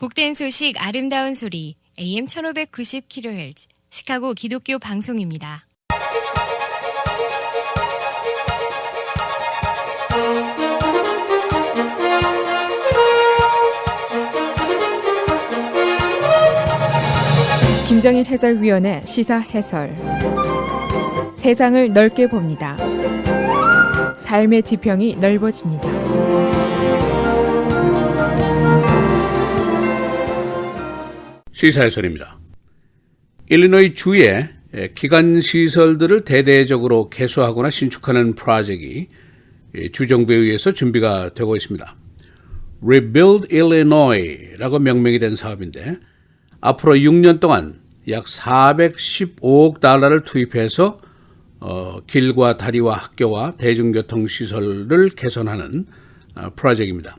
복된 소식 아름다운 소리 AM 1590kHz 시카고 기독교 방송입니다. 김정일 해설위원의 시사 해설. 세상을 넓게 봅니다. 삶의 지평이 넓어집니다. 시사 해설입니다. 일리노이 주에 기관 시설들을 대대적으로 개소하거나 신축하는 프로젝트이 주정부에 의해서 준비가 되고 있습니다. Rebuild Illinois라고 명명이 된 사업인데 앞으로 6년 동안 약 415억 달러를 투입해서 길과 다리와 학교와 대중교통 시설을 개선하는 프로젝트입니다.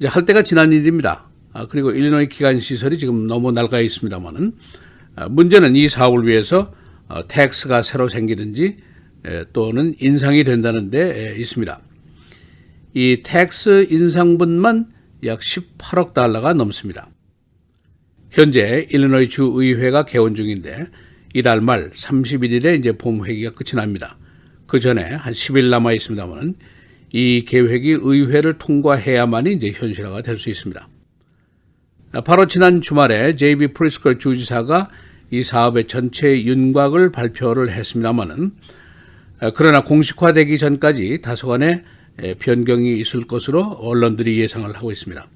이제 할 때가 지난 일입니다. 그리고 일리노이 기관 시설이 지금 너무 낡아 있습니다만은 문제는 이 사업을 위해서 텍스가 새로 생기든지 또는 인상이 된다는 데 있습니다. 이 텍스 인상분만 약 18억 달러가 넘습니다. 현재 일리노이 주 의회가 개원 중인데 이달 말 31일에 이제 봄회기가 끝이 납니다. 그 전에 한 10일 남아 있습니다만 이 계획이 의회를 통과해야만이 이제 현실화가 될 수 있습니다. 바로 지난 주말에 J.B. 프리스컬 주지사가 이 사업의 전체 윤곽을 발표를 했습니다만은 그러나 공식화되기 전까지 다소간의 변경이 있을 것으로 언론들이 예상을 하고 있습니다.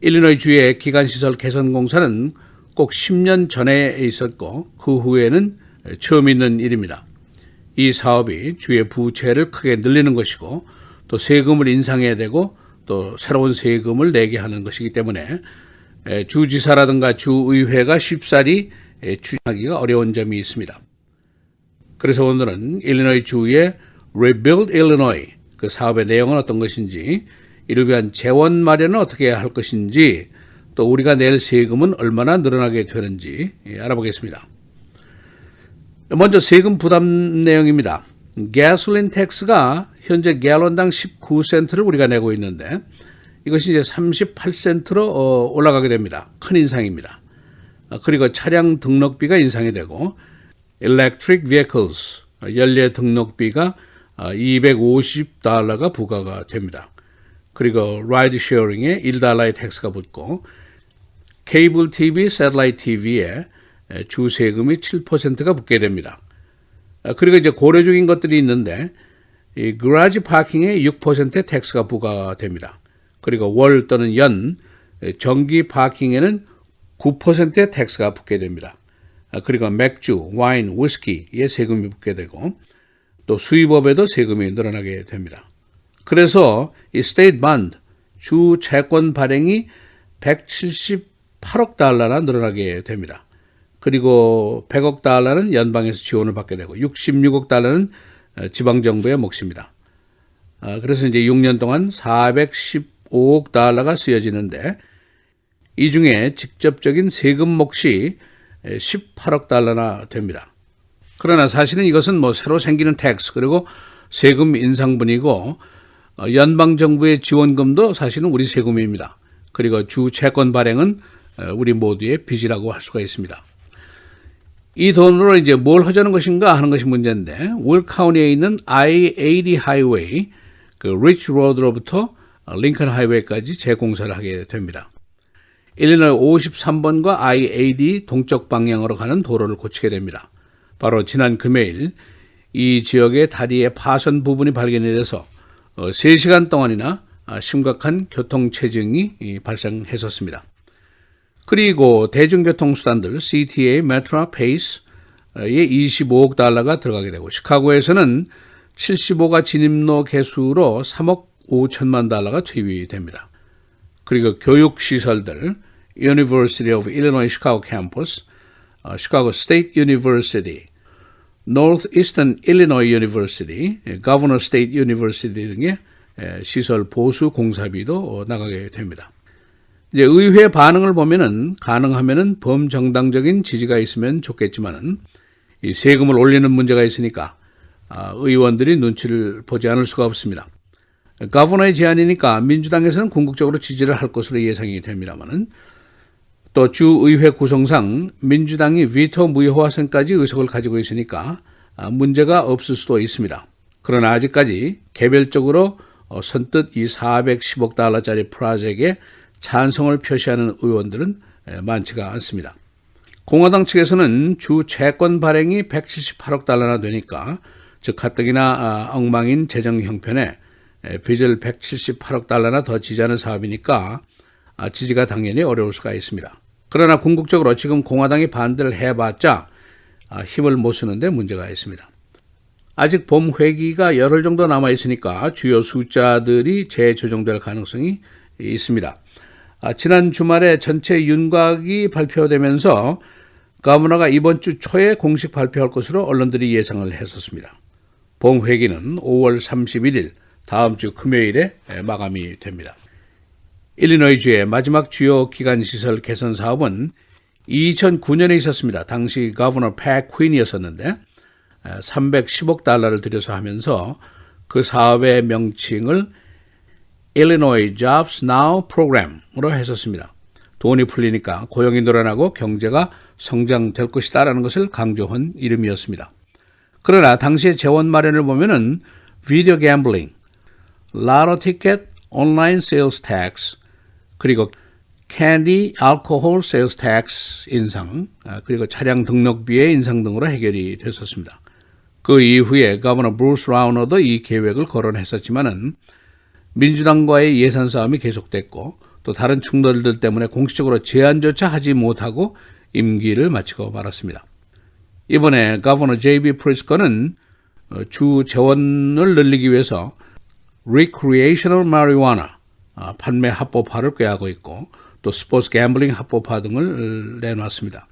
일리노이 주의 기관시설 개선 공사는 꼭 10년 전에 있었고 그 후에는 처음 있는 일입니다. 이 사업이 주의 부채를 크게 늘리는 것이고 또 세금을 인상해야 되고 또 새로운 세금을 내게 하는 것이기 때문에 주지사라든가 주의회가 쉽사리 추진하기가 어려운 점이 있습니다. 그래서 오늘은 일리노이 주의 Rebuild Illinois 그 사업의 내용은 어떤 것인지 이를 위한 재원 마련은 어떻게 할 것인지 또 우리가 낼 세금은 얼마나 늘어나게 되는지 알아보겠습니다. 먼저 세금 부담 내용입니다. 가솔린 텍스가 현재 갤런당 19센트를 우리가 내고 있는데 이것이 이제 38센트로 올라가게 됩니다. 큰 인상입니다. 그리고 차량 등록비가 인상이 되고 Electric Vehicles 연료 등록비가 250달러가 부과가 됩니다. 그리고 라이드 쉐어링에 1달러의 텍스가 붙고 케이블 TV, 샌들라이트 TV에 주 세금이 7%가 붙게 됩니다. 그리고 이제 고려 중인 것들이 있는데 이 그라지 파킹에 6%의 텍스가 부과됩니다. 그리고 월 또는 연 정기 파킹에는 9%의 텍스가 붙게 됩니다. 그리고 맥주, 와인, 위스키에 세금이 붙게 되고 또 수입업에도 세금이 늘어나게 됩니다. 그래서 이 스테이트 본드 주 채권 발행이 178억 달러나 늘어나게 됩니다. 그리고 100억 달러는 연방에서 지원을 받게 되고 66억 달러는 지방정부의 몫입니다. 그래서 이제 6년 동안 415억 달러가 쓰여지는데 이 중에 직접적인 세금 몫이 18억 달러나 됩니다. 그러나 사실은 이것은 뭐 새로 생기는 텍스 그리고 세금 인상분이고 연방정부의 지원금도 사실은 우리 세금입니다. 그리고 주 채권 발행은 우리 모두의 빚이라고 할 수가 있습니다. 이 돈으로 이제 뭘 하자는 것인가 하는 것이 문제인데 윌 카운티에 있는 I-80 하이웨이 그 리치 로드로부터 링컨 하이웨이까지 재공사를 하게 됩니다. 일리노이 53번과 I-80 동쪽 방향으로 가는 도로를 고치게 됩니다. 바로 지난 금요일 이 지역의 다리의 파손 부분이 발견이 돼서 3시간 동안이나 심각한 교통체증이 발생했었습니다. 그리고 대중교통수단들 CTA, 메트로, 페이스에 25억 달러가 들어가게 되고 시카고에서는 75가 진입로 개수로 3억 5천만 달러가 투입이 됩니다. 그리고 교육시설들 University of Illinois Chicago Campus, Chicago State University, Northeastern Illinois University, Governor State University 등의 시설 보수 공사비도 나가게 됩니다. 이제 의회 반응을 보면은 가능하면은 범정당적인 지지가 있으면 좋겠지만은 이 세금을 올리는 문제가 있으니까 의원들이 눈치를 보지 않을 수가 없습니다. 거버너의 제안이니까 민주당에서는 궁극적으로 지지를 할 것으로 예상이 됩니다만은 또 주의회 구성상 민주당이 비토 무효화선까지 의석을 가지고 있으니까 문제가 없을 수도 있습니다. 그러나 아직까지 개별적으로 선뜻 이 410억 달러짜리 프로젝트에 찬성을 표시하는 의원들은 많지가 않습니다. 공화당 측에서는 주 채권 발행이 178억 달러나 되니까 즉 가뜩이나 엉망인 재정 형편에 빚을 178억 달러나 더 지자는 사업이니까 지지가 당연히 어려울 수가 있습니다. 그러나 궁극적으로 지금 공화당이 반대를 해봤자 힘을 못 쓰는데 문제가 있습니다. 아직 봄 회기가 열흘 정도 남아있으니까 주요 숫자들이 재조정될 가능성이 있습니다. 지난 주말에 전체 윤곽이 발표되면서 거버너가 이번 주 초에 공식 발표할 것으로 언론들이 예상을 했었습니다. 봄 회기는 5월 31일 다음 주 금요일에 마감이 됩니다. 일리노이주의 마지막 주요 기관시설 개선 사업은 2009년에 있었습니다. 당시 거버너 팻 퀸이었었는데 310억 달러를 들여서 하면서 그 사업의 명칭을 Illinois Jobs Now 프로그램으로 했었습니다. 돈이 풀리니까 고용이 늘어나고 경제가 성장될 것이다라는 것을 강조한 이름이었습니다. 그러나 당시의 재원 마련을 보면은 비디오 갬블링, 라로 티켓, 온라인 세일스 텍스, 그리고 캔디, 알코올 세일스 텍스 인상, 그리고 차량 등록비의 인상 등으로 해결이 됐었습니다. 그 이후에 거버너 브루스 라우너도 이 계획을 거론했었지만은 민주당과의 예산 싸움이 계속됐고 또 다른 충돌들 때문에 공식적으로 제안조차 하지 못하고 임기를 마치고 말았습니다. 이번에 거버너 J.B. 프리스커는 주 재원을 늘리기 위해서 recreational marijuana 판매 합법화를 꾀하고 있고 또 스포츠 갬블링 합법화 등을 내놨습니다.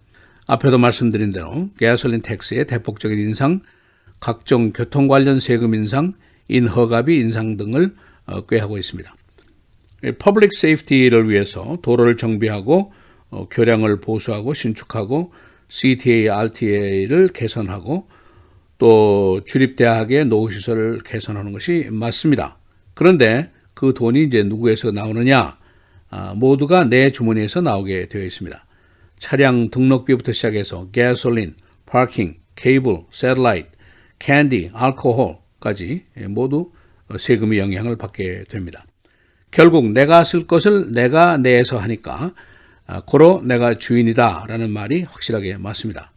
앞에도 말씀드린 대로 가솔린 텍스의 대폭적인 인상, 각종 교통 관련 세금 인상, 인허가비 인상 등을 꾀하고 있습니다. 퍼블릭 세이프티를 위해서 도로를 정비하고 교량을 보수하고 신축하고 CTA, RTA를 개선하고 또 주립대학의 노후시설을 개선하는 것이 맞습니다. 그런데 그 돈이 이제 누구에서 나오느냐? 모두가 내 주머니에서 나오게 되어 있습니다. 차량 등록비부터 시작해서 가솔린, 파킹, 케이블, 새틀라이트, 캔디, 알코올까지 모두 세금의 영향을 받게 됩니다. 결국 내가 쓸 것을 내가 내서 하니까 고로 내가 주인이다 라는 말이 확실하게 맞습니다.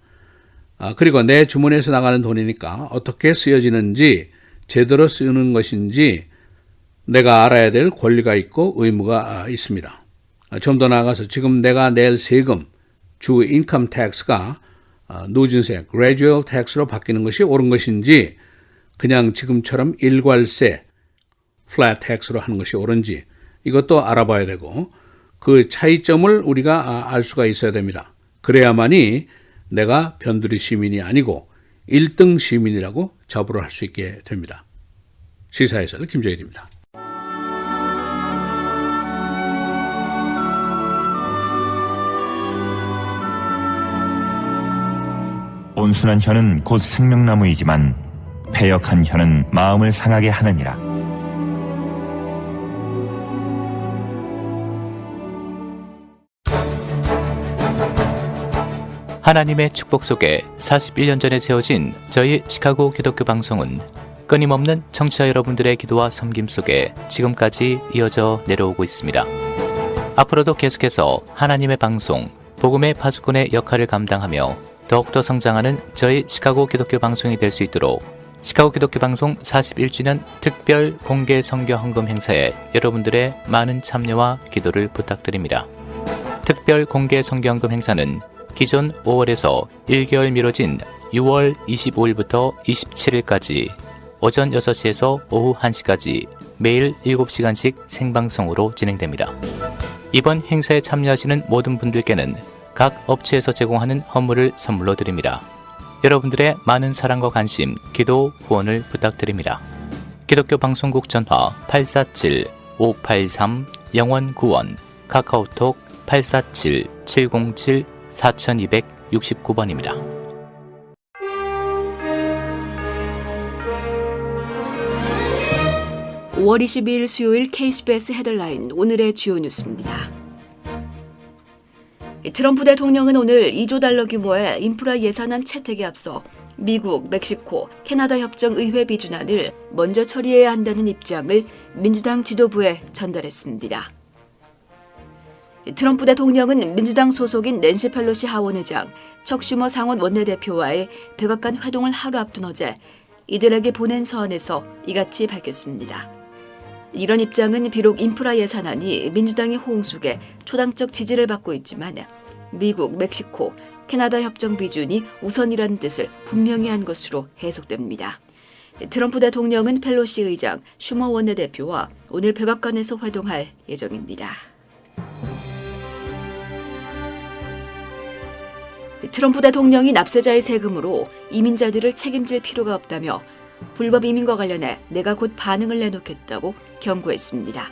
그리고 내 주머니에서 나가는 돈이니까 어떻게 쓰여지는지 제대로 쓰는 것인지 내가 알아야 될 권리가 있고 의무가 있습니다. 좀 더 나아가서 지금 내가 낼 세금, 주 인컴 텍스가 누진세, gradual tax로 바뀌는 것이 옳은 것인지 그냥 지금처럼 일괄세, flat tax로 하는 것이 옳은지 이것도 알아봐야 되고 그 차이점을 우리가 알 수가 있어야 됩니다. 그래야만이 내가 변두리 시민이 아니고 1등 시민이라고 자부를 할 수 있게 됩니다. 시사해설 김정일입니다. 온순한 혀는 곧 생명나무이지만 패역한 혀는 마음을 상하게 하느니라. 하나님의 축복 속에 41년 전에 세워진 저희 시카고 기독교 방송은 끊임없는 청취자 여러분들의 기도와 섬김 속에 지금까지 이어져 내려오고 있습니다. 앞으로도 계속해서 하나님의 방송, 복음의 파수꾼의 역할을 감당하며 더욱더 성장하는 저희 시카고 기독교 방송이 될 수 있도록 시카고 기독교 방송 41주년 특별 공개 선교 헌금 행사에 여러분들의 많은 참여와 기도를 부탁드립니다. 특별 공개 선교 헌금 행사는 기존 5월에서 1개월 미뤄진 6월 25일부터 27일까지 오전 6시에서 오후 1시까지 매일 7시간씩 생방송으로 진행됩니다. 이번 행사에 참여하시는 모든 분들께는 각 업체에서 제공하는 헌물을 선물로 드립니다. 여러분들의 많은 사랑과 관심, 기도, 후원을 부탁드립니다. 기독교 방송국 전화 847-583-0191, 카카오톡 847-707-4269번입니다. 5월 22일 수요일 KCBS 헤드라인 오늘의 주요 뉴스입니다. 트럼프 대통령은 오늘 2조 달러 규모의 인프라 예산안 채택에 앞서 미국, 멕시코, 캐나다 협정 의회 비준안을 먼저 처리해야 한다는 입장을 민주당 지도부에 전달했습니다. 트럼프 대통령은 민주당 소속인 낸시 펠로시 하원의장, 척 슈머 상원 원내대표와의 백악관 회동을 하루 앞둔 어제 이들에게 보낸 서한에서 이같이 밝혔습니다. 이런 입장은 비록 인프라 예산안이 민주당의 호응 속에 초당적 지지를 받고 있지만 미국, 멕시코, 캐나다 협정 비준이 우선이라는 뜻을 분명히 한 것으로 해석됩니다. 트럼프 대통령은 펠로시 의장, 슈머 원내대표와 오늘 백악관에서 회동할 예정입니다. 트럼프 대통령이 납세자의 세금으로 이민자들을 책임질 필요가 없다며 불법 이민과 관련해 내가 곧 반응을 내놓겠다고 경고했습니다.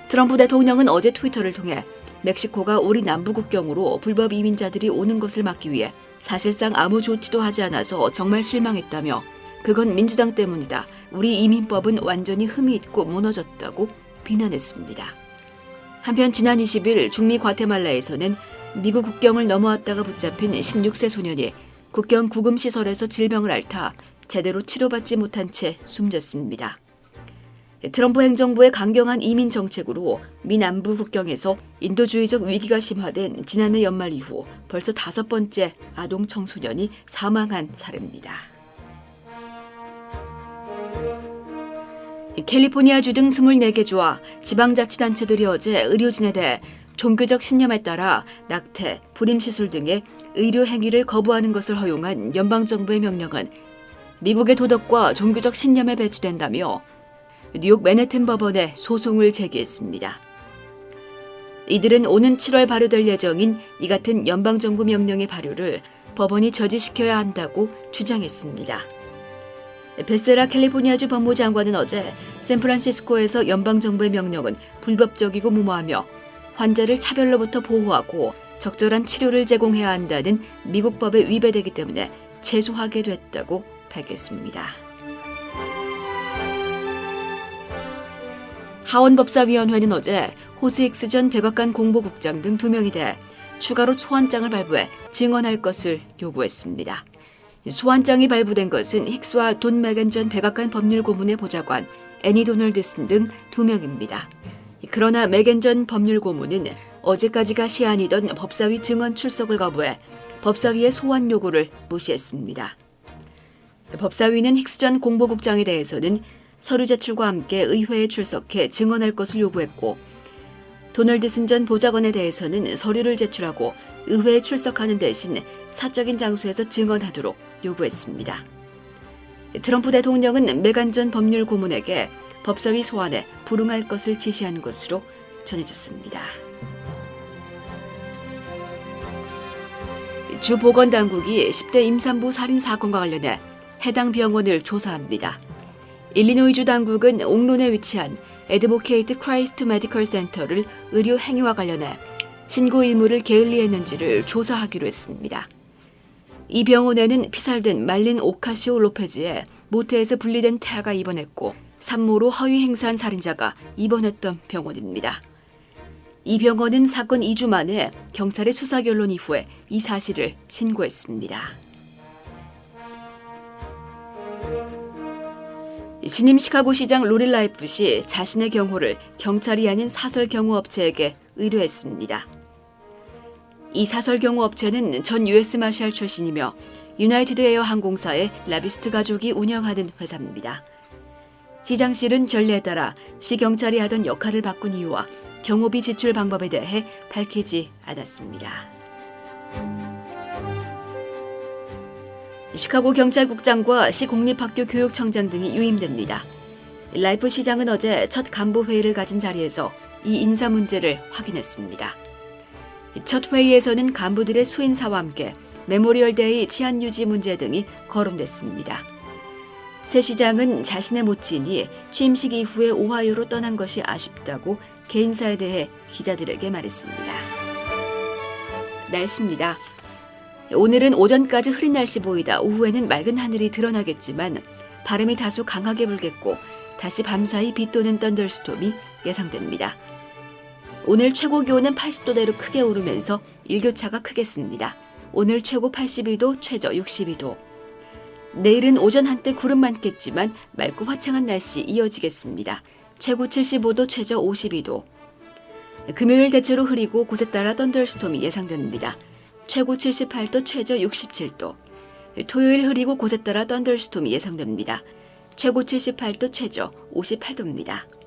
트럼프 대통령은 어제 트위터를 통해 멕시코가 우리 남부 국경으로 불법 이민자들이 오는 것을 막기 위해 사실상 아무 조치도 하지 않아서 정말 실망했다며 그건 민주당 때문이다. 우리 이민법은 완전히 흠이 있고 무너졌다고 비난했습니다. 한편 지난 20일 중미 과테말라에서는 미국 국경을 넘어왔다가 붙잡힌 16세 소년이 국경 구금시설에서 질병을 앓다 제대로 치료받지 못한 채 숨졌습니다. 트럼프 행정부의 강경한 이민 정책으로 미 남부 국경에서 인도주의적 위기가 심화된 지난해 연말 이후 벌써 5번째 아동 청소년이 사망한 사례입니다. 캘리포니아주 등 24개 주와 지방자치단체들이 어제 의료진에 대해 종교적 신념에 따라 낙태, 불임시술 등의 의료 행위를 거부하는 것을 허용한 연방정부의 명령은 미국의 도덕과 종교적 신념에 배치된다며 뉴욕 맨해튼 법원에 소송을 제기했습니다. 이들은 오는 7월 발효될 예정인 이 같은 연방정부 명령의 발효를 법원이 저지시켜야 한다고 주장했습니다. 베세라 캘리포니아주 법무장관은 어제 샌프란시스코에서 연방정부의 명령은 불법적이고 무모하며 환자를 차별로부터 보호하고 적절한 치료를 제공해야 한다는 미국 법에 위배되기 때문에 최소화하게 됐다고 밝혔습니다. 하원법사위원회는 어제 호스익스 전 백악관 공보국장 등 2명이 대해 추가로 소환장을 발부해 증언할 것을 요구했습니다. 소환장이 발부된 것은 힉스와 돈 맥앤 전 백악관 법률고문의 보좌관 애니 도널드슨 등 2명입니다. 그러나 맥앤 전 법률고문은 어제까지가 시한이던 법사위 증언 출석을 거부해 법사위의 소환 요구를 무시했습니다. 법사위는 힉스 전 공보국장에 대해서는 서류 제출과 함께 의회에 출석해 증언할 것을 요구했고 도널드슨 전 보좌관에 대해서는 서류를 제출하고 의회에 출석하는 대신 사적인 장소에서 증언하도록 요구했습니다. 트럼프 대통령은 메간 전 법률 고문에게 법사위 소환에 불응할 것을 지시한 것으로 전해졌습니다. 주 보건당국이 10대 임산부 살인 사건과 관련해 해당 병원을 조사합니다. 일리노이주 당국은 옥론에 위치한 에드보케이트 크라이스트 메디컬 센터를 의료 행위와 관련해 신고 의무를 게을리했는지를 조사하기로 했습니다. 이 병원에는 피살된 말린 오카시오 로페즈의 모태에서 분리된 태아가 입원했고 산모로 허위 행사한 살인자가 입원했던 병원입니다. 이 병원은 사건 2주 만에 경찰의 수사 결론 이후에 이 사실을 신고했습니다. 신임 시카고시장 로리 라이프시 자신의 경호를 경찰이 아닌 사설 경호업체에게 의뢰했습니다. 이 사설 경호업체는 전 US 마샬 출신이며 유나이티드 에어 항공사의 라비스트 가족이 운영하는 회사입니다. 시장실은 전례에 따라 시 경찰이 하던 역할을 바꾼 이유와 경호비 지출 방법에 대해 밝히지 않았습니다. 시카고 경찰국장과 시 공립학교 교육청장 등이 유임됩니다. 라이프 시장은 어제 첫 간부 회의를 가진 자리에서 이 인사 문제를 확인했습니다. 첫 회의에서는 간부들의 수인사와 함께 메모리얼데이 치안 유지 문제 등이 거론됐습니다. 새 시장은 자신의 모친이 취임식 이후에 오하이오로 떠난 것이 아쉽다고 개인사에 대해 기자들에게 말했습니다. 날씨입니다. 오늘은 오전까지 흐린 날씨 보이다 오후에는 맑은 하늘이 드러나겠지만 바람이 다소 강하게 불겠고 다시 밤사이 비 또는 썬더스톰이 예상됩니다. 오늘 최고 기온은 80도대로 크게 오르면서 일교차가 크겠습니다. 오늘 최고 82도, 최저 62도. 내일은 오전 한때 구름 많겠지만 맑고 화창한 날씨 이어지겠습니다. 최고 75도, 최저 52도. 금요일 대체로 흐리고 곳에 따라 썬더스톰이 예상됩니다. 최고 78도, 최저 67도. 토요일 흐리고 곳에 따라 썬더스톰이 예상됩니다. 최고 78도, 최저 58도입니다.